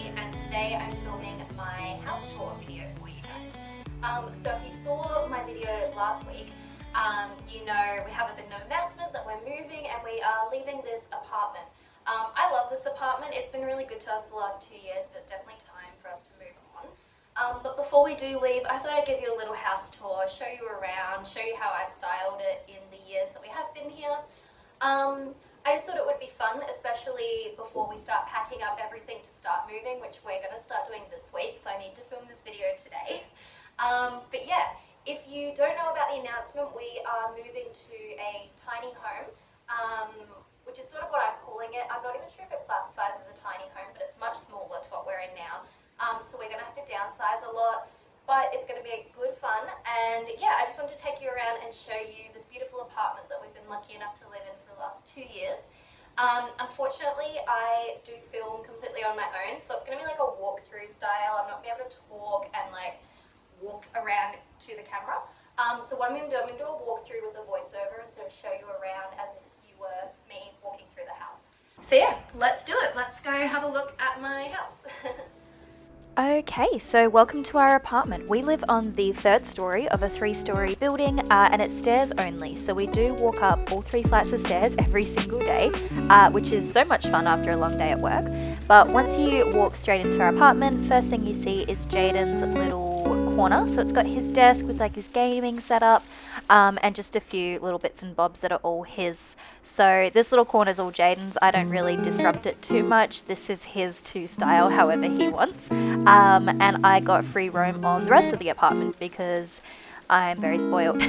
Sophie, and today I'm filming my house tour video for you guys. So if you saw my video last week, you know we have a bit of an announcement that we're moving and we are leaving this apartment. I love this apartment. It's been really good to us for the last 2 years, but it's definitely time for us to move on. But before we do leave, I thought I'd give you a little house tour, show you around, show you how I've styled it in the years that we have been here. I just thought it would be fun, especially before we start packing up everything to start moving, which we're going to start doing this week, so I need to film this video today. But yeah, if you don't know about the announcement, we are moving to a tiny home, which is sort of what I'm calling it. I'm not even sure if it classifies as a tiny home, but it's much smaller to what we're in now. So we're going to have to downsize a lot, but it's going to be good fun. And yeah, I just wanted to take you around and show you this beautiful apartment that we've been lucky enough to live in for the last 2 years. Unfortunately, I do film completely on my own, so it's going to be like a walkthrough style. I'm not going to be able to talk and like walk around to the camera. So what I'm going to do, I'm going to do a walkthrough with a voiceover and sort of show you around as if you were me walking through the house. So yeah, let's do it. Let's go have a look at my house. Okay, so welcome to our apartment. We live on the 3rd story of a 3-story building and it's stairs only. So we do walk up all 3 flights of stairs every single day, which is so much fun after a long day at work. But once you walk straight into our apartment, first thing you see is Jaden's little corner. So it's got his desk with like his gaming setup and just a few little bits and bobs that are all his. So this little corner is all Jaden's. I don't really disrupt it too much. This is his to style however he wants. And I got free roam on the rest of the apartment because I'm very spoiled.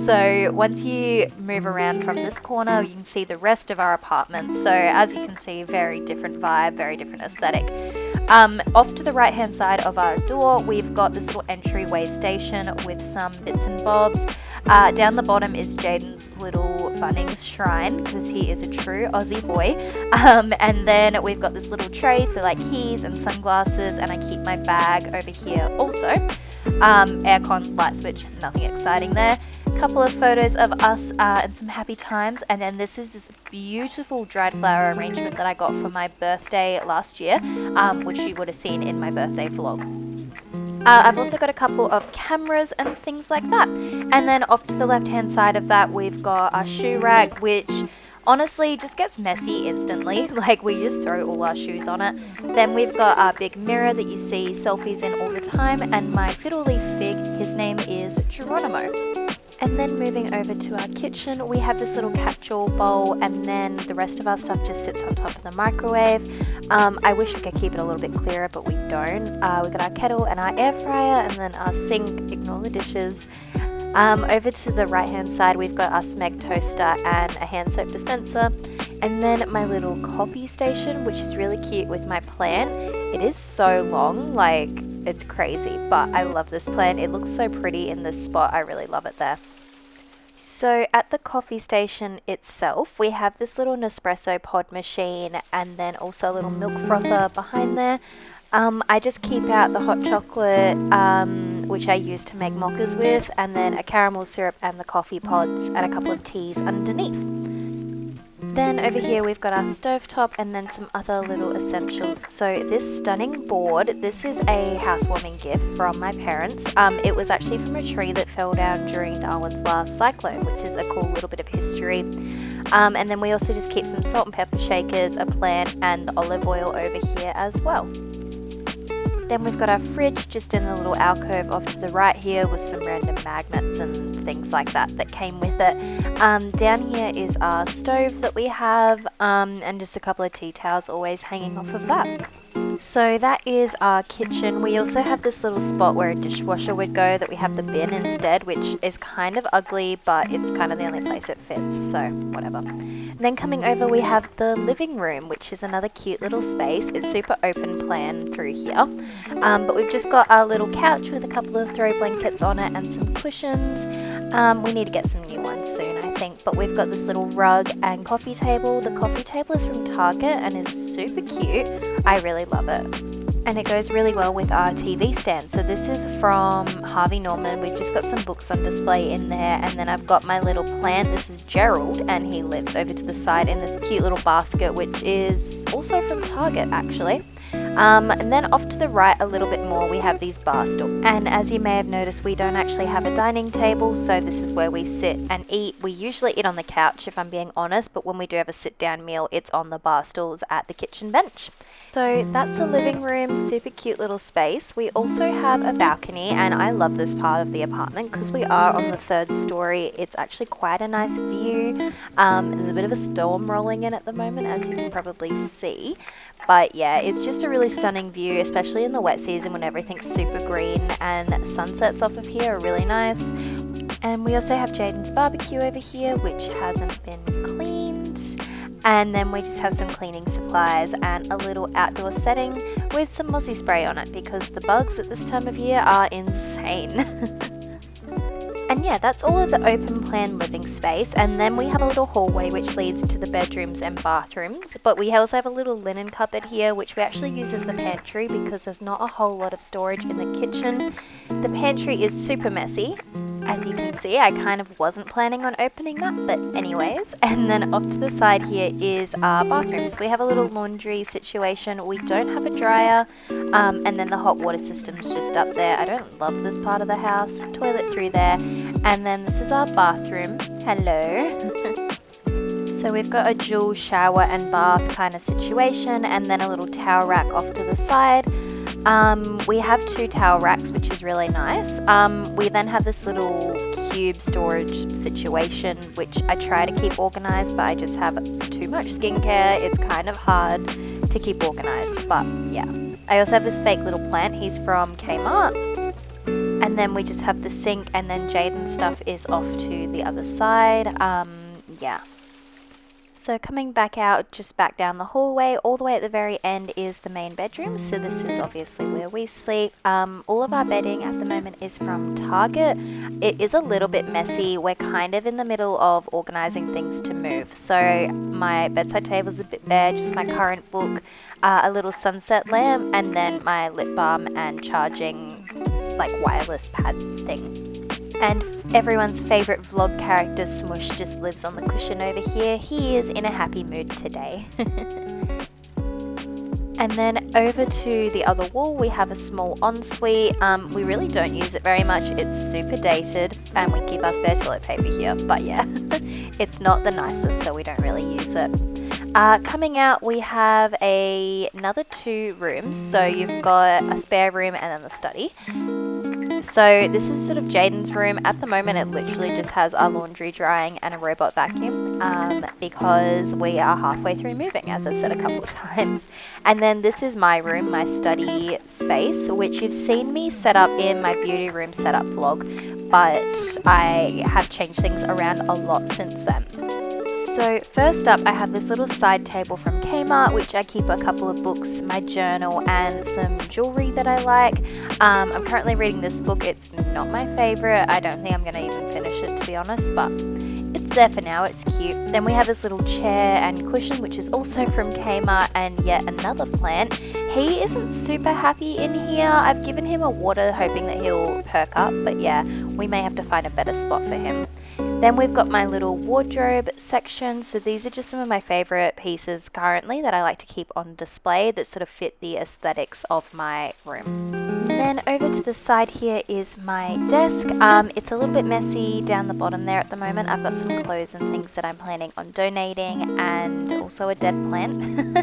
So once you move around from this corner, you can see the rest of our apartment. So as you can see, very different vibe, very different aesthetic. Off to the right hand side of our door, we've got this little entryway station with some bits and bobs. Down the bottom is Jaden's little Bunnings shrine because he is a true Aussie boy. And then we've got this little tray for like keys and sunglasses, and I keep my bag over here also. Aircon, light switch, nothing exciting there. Couple of photos of us and some happy times, and then this is this beautiful dried flower arrangement that I got for my birthday last year, which you would have seen in my birthday vlog. I've also got a couple of cameras and things like that. And then off to the left hand side of that, we've got our shoe rack, which honestly just gets messy instantly. Like we just throw all our shoes on it. Then we've got our big mirror that you see selfies in all the time, and my fiddle leaf fig, his name is Geronimo. And then moving over to our kitchen, we have this little catch-all bowl, and then the rest of our stuff just sits on top of the microwave. I wish we could keep it a little bit clearer, but we don't. We got our kettle and our air fryer, and then our sink, ignore the dishes. Over to the right hand side, we've got our Smeg toaster and a hand soap dispenser. And then my little coffee station, which is really cute with my plant. It is so long, like it's crazy, but I love this plant. It looks so pretty in this spot. I really love it there. So at the coffee station itself, we have this little Nespresso pod machine and then also a little milk frother behind there. I just keep out the hot chocolate, which I use to make mochas with, and then a caramel syrup and the coffee pods and a couple of teas underneath. Then over here we've got our stovetop and then some other little essentials. So this stunning board, this is a housewarming gift from my parents. It was actually from a tree that fell down during Darwin's last cyclone, which is a cool little bit of history. And then we also just keep some salt and pepper shakers, a plant, and the olive oil over here as well. Then we've got our fridge just in the little alcove off to the right here with some random magnets and things like that that came with it. Down here is our stove that we have, and just a couple of tea towels always hanging off of that. So that is our kitchen. We also have this little spot where a dishwasher would go that we have the bin instead, which is kind of ugly, but it's kind of the only place it fits, so whatever. And then coming over we have the living room, which is another cute little space. It's super open plan through here, but we've just got our little couch with a couple of throw blankets on it and some cushions. We need to get some new ones soon, I think, but we've got this little rug and coffee table. The coffee table is from Target and is super cute. I really love it. And it goes really well with our TV stand. So this is from Harvey Norman. We've just got some books on display in there. And then I've got my little plant. This is Gerald, and he lives over to the side in this cute little basket, which is also from Target actually. And then off to the right a little bit more, we have these bar stools. And as you may have noticed, we don't actually have a dining table, so this is where we sit and eat. We usually eat on the couch, if I'm being honest, but when we do have a sit-down meal, it's on the bar stools at the kitchen bench. So that's the living room, super cute little space. We also have a balcony, and I love this part of the apartment because we are on the 3rd story. It's actually quite a nice view. There's a bit of a storm rolling in at the moment, as you can probably see. But yeah, it's just a really stunning view, especially in the wet season when everything's super green, and sunsets off of here are really nice. And we also have Jaden's barbecue over here, which hasn't been cleaned. And then we just have some cleaning supplies and a little outdoor setting with some mozzie spray on it because the bugs at this time of year are insane. And yeah, that's all of the open plan living space, and then we have a little hallway which leads to the bedrooms and bathrooms, but we also have a little linen cupboard here which we actually use as the pantry because there's not a whole lot of storage in the kitchen. The pantry is super messy. As you can see, I kind of wasn't planning on opening that, but anyways. And then off to the side here is our bathrooms. We have a little laundry situation. We don't have a dryer, and then the hot water system's just up there. I don't love this part of the house. Toilet through there. And then this is our bathroom. Hello. So we've got a dual shower and bath kind of situation, and then a little towel rack off to the side. We have 2 towel racks, which is really nice. We then have this little cube storage situation, which I try to keep organized, but I just have too much skincare. It's kind of hard to keep organized, but yeah. I also have this fake little plant. He's from Kmart. And then we just have the sink, and then Jaden's stuff is off to the other side. Yeah. So coming back out, just back down the hallway, all the way at the very end is the main bedroom. So this is obviously where we sleep. All of our bedding at the moment is from Target. It is a little bit messy. We're kind of in the middle of organizing things to move. So my bedside table is a bit bare, just my current book, a little sunset lamp, and then my lip balm and charging like wireless pad thing. And everyone's favourite vlog character, Smush, just lives on the cushion over here. He is in a happy mood today. And then over to the other wall, we have a small ensuite. We really don't use it very much. It's super dated, and we keep our spare toilet paper here. But yeah, it's not the nicest, so we don't really use it. Coming out, we have another 2 rooms. So you've got a spare room and then the study. So this is sort of Jaden's room. At the moment, it literally just has our laundry drying and a robot vacuum because we are halfway through moving, as I've said a couple of times. And then this is my room, my study space, which you've seen me set up in my beauty room setup vlog, but I have changed things around a lot since then. So first up, I have this little side table from Kmart, which I keep a couple of books, my journal, and some jewelry that I like. I'm currently reading this book. It's not my favorite. I don't think I'm going to even finish it, to be honest, but it's there for now. It's cute. Then we have this little chair and cushion, which is also from Kmart, and yet another plant. He isn't super happy in here. I've given him a water hoping that he'll perk up, but yeah, we may have to find a better spot for him. Then we've got my little wardrobe section. So these are just some of my favorite pieces currently that I like to keep on display that sort of fit the aesthetics of my room. Then over to the side here is my desk. It's a little bit messy down the bottom there at the moment. I've got some clothes and things that I'm planning on donating, and also a dead plant.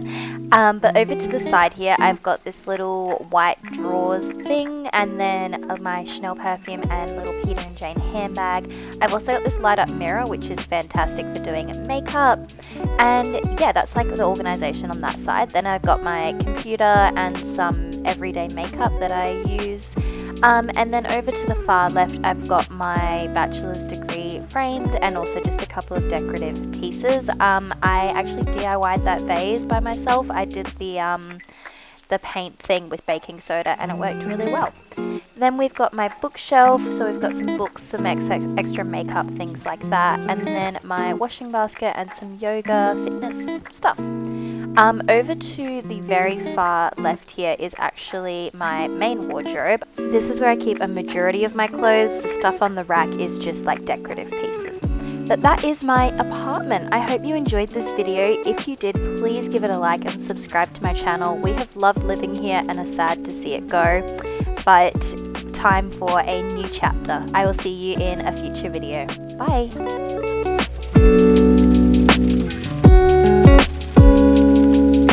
But over to the side here, I've got this little white drawers thing, and then my Chanel perfume and little Peter and Jane handbag. I've also got this light up mirror, which is fantastic for doing makeup. And yeah, that's like the organization on that side. Then I've got my computer and some everyday makeup that I use. And then over to the far left, I've got my bachelor's degree framed, and also just a couple of decorative pieces. I actually DIY'd that vase by myself. I did the paint thing with baking soda, and it worked really well. Then we've got my bookshelf, so we've got some books, some extra makeup, things like that, and then my washing basket and some yoga fitness stuff. Over to the very far left here is actually my main wardrobe. This is where I keep a majority of my clothes. The stuff on the rack is just like decorative pieces. But that is my apartment. I hope you enjoyed this video. If you did, please give it a like and subscribe to my channel. We have loved living here and are sad to see it go, but time for a new chapter. I will see you in a future video. Bye!